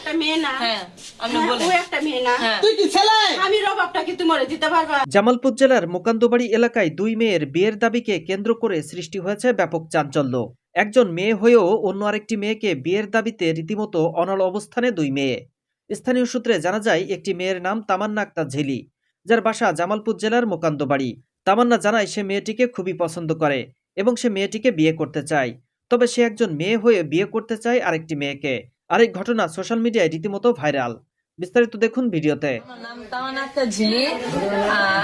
একটা মেয়ে না? হ্যাঁ, আপনি বলেন। তুই একটা মেয়ে না? হ্যাঁ। তুই কি ছেলে? আমি রবাবটা কি তোমার দিতে পারবা? জামালপুর জেলার মোকান্দবাড়ি এলাকায় দুই মেয়ের বিয়ের দাবিকে কেন্দ্র করে সৃষ্টি হয়েছে ব্যাপক চাঞ্চল্য। একজন মেয়ে হয়েও অন্য আরেকটি মেয়েকে বিয়ের দাবিতে রীতিমতো অনড় অবস্থানে দুই মেয়ে। স্থানীয় সূত্রে জানা যায় একটি মেয়ের নাম তামান্না আক্তার ঝিলি, যার বাসা জামালপুর জেলার মোকান্দবাড়ি। তামান্না জানায় সে মেয়েটিকে খুবই পছন্দ করে এবং সে মেয়েটিকে বিয়ে করতে চায়। তবে সে একজন মেয়ে হয়ে বিয়ে করতে চায় আরেকটি মেয়েকে। আরেক ঘটনা সোশ্যাল মিডিয়ায় রীতিমতো ভাইরাল। বিস্তারিত দেখুন ভিডিওতে। আমার নাম তামান্না আক্তার ঝিলি।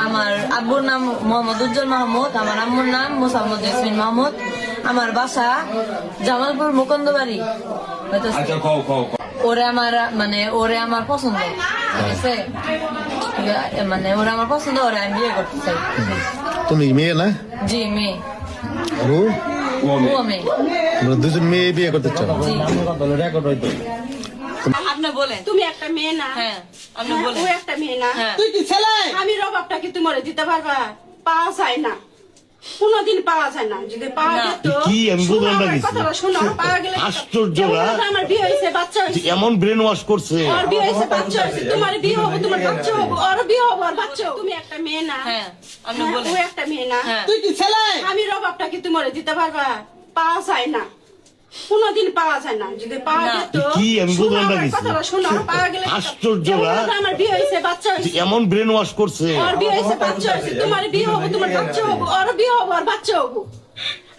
আমার আব্বুর নাম মোহাম্মদ উজ্জ্বল মাহমুদ। আমার আম্মুর নাম মোসাম্মদ জেসমিন মাহমুদ। আমার বাসা জামালপুর মুকুন্দবাড়ি। ওরে আমার পছন্দ, ঠিক আছে? মানে ওরে আমার পছন্দ, ওরে আমি বিয়ে করতে চাই। তুমি মেয়ে না? জি মেয়ে। ও ও মেয়ে। তোমরা দুজন মেয়ে বিয়ে করতে চাও? জি। আপনি বলেন। তুমি একটা মেয়ে না? হ্যাঁ, আপনি বলেন। তুই একটা মেয়ে না? হ্যাঁ। তুই কি ছেলে? আমি রবাবটা কি তোমার দিতে পারবা? পাওয়া যায় না, কোনোদিন পাওয়া যায় না। যদি পাওয়া না। যেত, কি আমি শোনো বললাম না আমার কিছু। কথাটা শোনো, পাওয়া গেলে আশ্চর্য যেমন না? ধরো আমার বিয়ে হয়েছে, বাচ্চা হয়েছে, এমন ব্রেন ওয়াশ করছে। ওর বিয়ে হয়েছে, বাচ্চা হয়েছে, তোমার বিয়ে হবে, তোমার বাচ্চা হবে, ওর বিয়ে হবে, ওর বাচ্চা হবে। তুমি একটা মেয়ে না? হ্যাঁ, আপনি বলেন। তুই একটা মেয়ে না? হ্যাঁ। তুই কি ছেলে? আমি রবাবটা কি তোমার দিতে পারবা? পাওয়া যায় না, কোনোদিন পাওয়া যায় না। যদি পাওয়া না। যেত, কি আমি শোনো বললাম না আমার কিছু। কথাটা শোনো, পাওয়া গেলে আশ্চর্য যেমন না? ধরো আমার বিয়ে হয়েছে, বাচ্চা হয়েছে, এমন ব্রেন ওয়াশ করছে। ওর বিয়ে হয়েছে, বাচ্চা হয়েছে, তোমার বিয়ে হবে, তোমার বাচ্চা হবে, ওর বিয়ে হবে, ওর বাচ্চা হবে।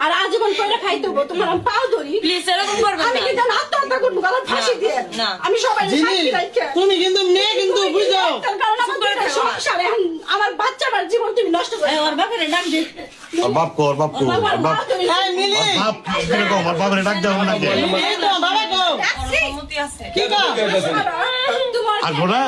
আর আজীবন করে খাইতে হবো, তোমার আমি পাও ধরি। প্লিজ এরকম করবেন আমি না। কিন্তু আত্মহত্যা করবো, গলার ফাঁসি দিয়ে। না। আমি সবাই জিনি, সাক্ষী রাখি। তুমি কিন্তু মেয়ে, কিন্তু বুঝো। তার কারণ আমার দুইটা সংসার, এখন আমার বাচ্চা, আমার জীবন তুমি নষ্ট করে ওর বাপের নাম কি? ওর বাপ কো, ওর বাপ কো, ওর বাপ। এই মিলি, ওর বাপ কিরকম? ওর বাপের ডাক দেওয়া না কে? এই তো বাবা গো। অনুমতি আছে। কি গো? তোমার আসবো না?